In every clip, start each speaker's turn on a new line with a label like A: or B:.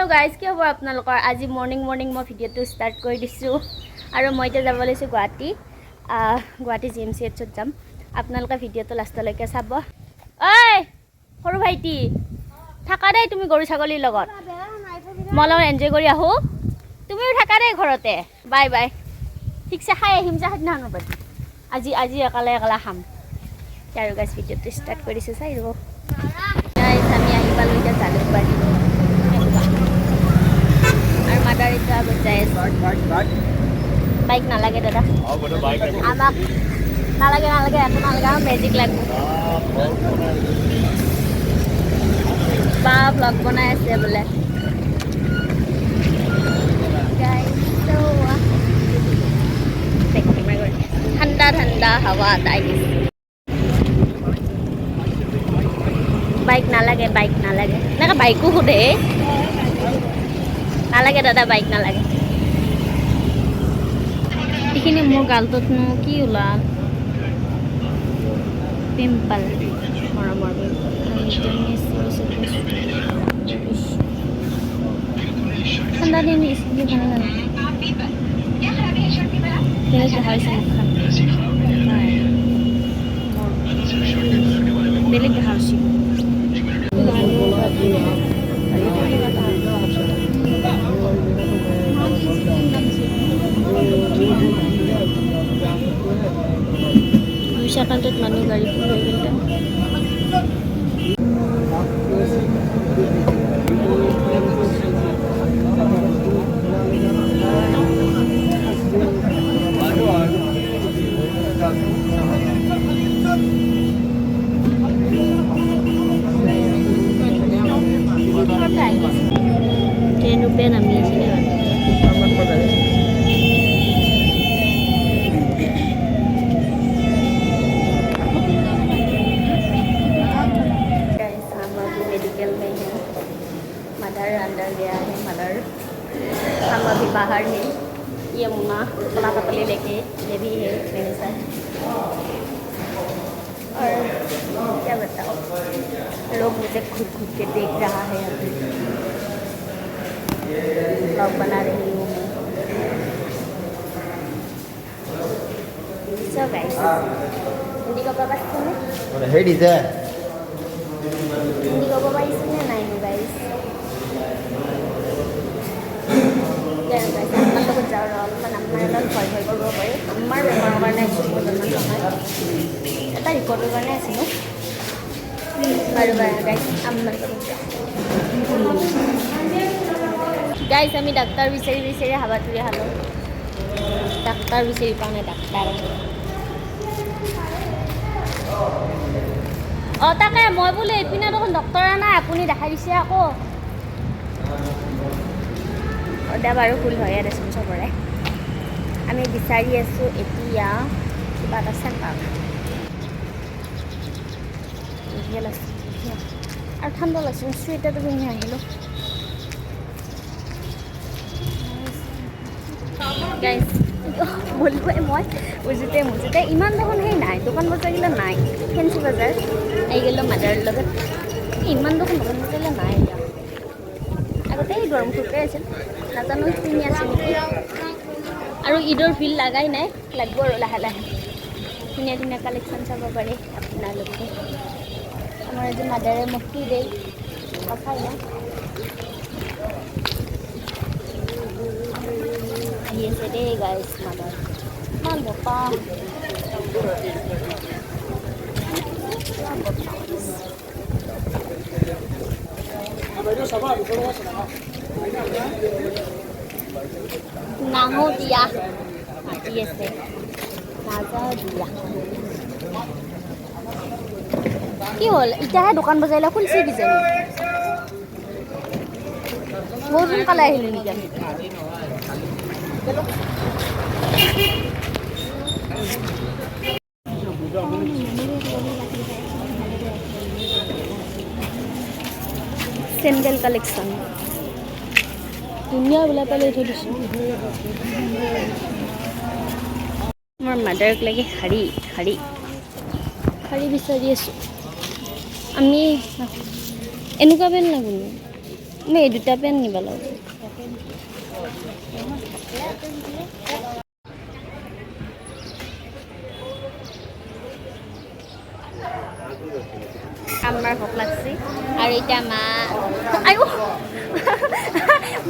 A: Hello guys क्या खबर आपनालोকৰ আজি मर्निंग मैं भिडिओ स्टार्ट कर दिसो और मैं जा लैसो गुवाहाटी गुवाहाटी GMCH जाम आपनालोকে भिडिओ लास्टলৈকে চাব ओइ सरू भाईटी थाका दे तुम गरु छागलीर लगत मैं লগত एन्जय कर आहू तुमिও थाका दे घरते बाय बाय ठीक से खाई আহিম जा आज आज एकाले एकाला खाम और गाइज भिडिओ स्टार्ट कर दिसो चाइ रब गाइज आमी आहि पालो इटा जालुकबारी और मादार इटा बजाय बाइक नालागे दादा आमाक नालागे नालागे एको नालागे मेजिक लागबो बा ब्लॉग बनाय आछे बोले गाइस तो ठंडा ठंडा हवा आइ बाइक नालागे ना बाइको खुदे नालागे दादा बाइक नालागे इखिनि मोर गालतत कि ओलाल पिम्पल मरमर ठंडा दिन इसलिए खाने लगा बेलेग हाउसी सेकेंडत मानी गाड़ी फुल हो गया ₹10 nami sini मदर अंदर गया है मदर हम अभी बाहर हैं ये मुन्ना कला कपड़े लेके ये भी है मेरे साथ और क्या बताओ लोग मुझे खुद के देख रहा है अभी ब्लॉग बना रही हूँ सो गाइस हिंदी को बाबा सुने और हेडी से हिंदी को बाबा सुने नहीं हो गाइस क्या गाइस हम लोग जा रहा है मन हमारे लोग भय भय कर रहे हैं हमारे बेमार करने से बोलना चाहिए এটা রিকর্ড करने আছে नो बार बार गाइस हम लोग गाइस आमी डाक्टर बिचारी बिचारी हाबातुरी हालो डाक्टर बिचारी पाने डाक्टर ताके मैं बोले इपिने देखोन डक्टर ना आपुनी देखाई दिसे आको ओदा बारो भूल হয় আর শুন সবৰে আমি বিচাৰি আছো এতিয়া কিবা এটা চেণ্টাৰ और ठंडा लगছে स्वेटर तो पिन्हि আহিলো गाइस बोलबो মই বুজিতে ইমান দেখোন হেই নাই দোকান বজাৰ গিলা নাই ফেন্সি বাজাৰ এই গেল মাদাৰ লগত ইমান দেখোন দোকান বজাৰ নাই আগতে এই গৰম খুবে আছিল নাজানো কিনি আছে নেকি আৰু ঈদৰ ফিল লাগাই নাই লাগব আৰু লাহে লাহে ধুনীয়া ধুনীয়া কালেকশ্যন চাব পাৰে আপোনালোকে हमारे जो मदर है मुक्ति दे कथा है ये से दे गाइस मदर मान बोपा नाहो दिया ये से नाजा दिया কি হল ইটাহে দোকান বজাইলা খুলছে কি জানি বহুত সোনকালে আহিলো নেকি আমি सेंडल कलेक्शन दुनिया बोला पाले थৈ দিছো মোৰ মাদাৰক লাগি শাৰী বিচাৰি আছো আমি এনেকুৱা বেল নাগুনো মই এই দুটা পেন নিব লাগিব আমার ভোক লাগছে আর এটা মা আইও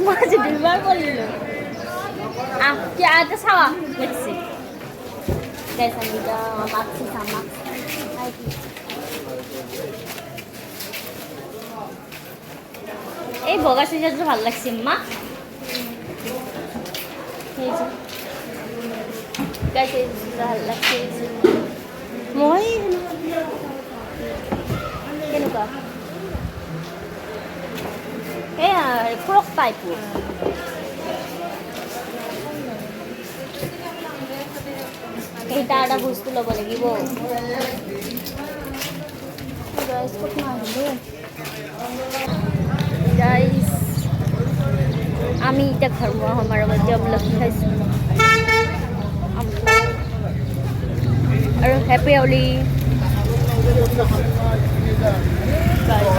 A: মা যে দুবার বলিল কি আটা খাওয়া দেখছি গাইস আমি এটা মাছি সামা এই বগা সিজাটো ভাল লাগছে মা এই যে গাইস এই ভাল লাগছে মই কেনেকুৱা এই ফ্ৰক টাইপৰ এইটা এটা বস্তু ল'ব লাগিব গাইস ক'ত মাৰিলো গাইস আমি এটা ঘৰমুৱা আমাৰ মধ্যে আমলখি খাইছোঁ আৰু হেপী অলি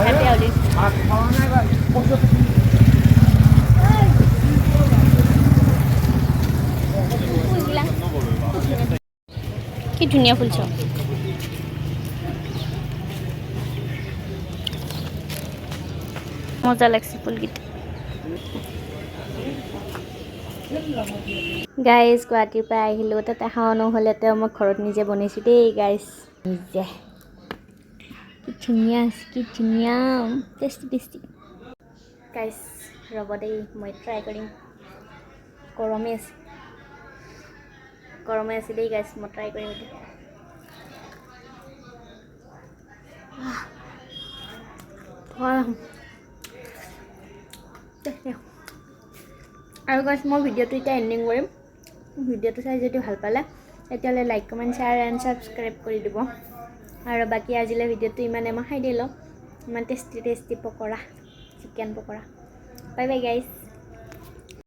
A: happy Oli. কি ধুনীয়া ফুলছ মজা লাগছে ফুলকেইটা গাইজ গুৱাহাটীৰ পৰা আহিলোঁ তাতে খাওঁ নহ'লে তেওঁ মই ঘৰত নিজে বনাইছোঁ দেই গাইজ নিজে কি ধুনীয়া টেষ্টি গাইজ ৰ'ব দেই মই ট্ৰাই কৰিম গৰমে আছে দেই গাইজ মই ট্ৰাই কৰিম আৰু গাইজ মই ভিডিঅ'টো এতিয়া এণ্ডিং কৰিম ভিডিঅ'টো চাই যদি ভাল পালে তেতিয়াহ'লে like comment share and subscribe কৰি দিব আৰু বাকী আজিলৈ ভিডিঅ'টো ইমানে মই খাই দিলোঁ ইমান tasty pakora chicken pakora bye bye guys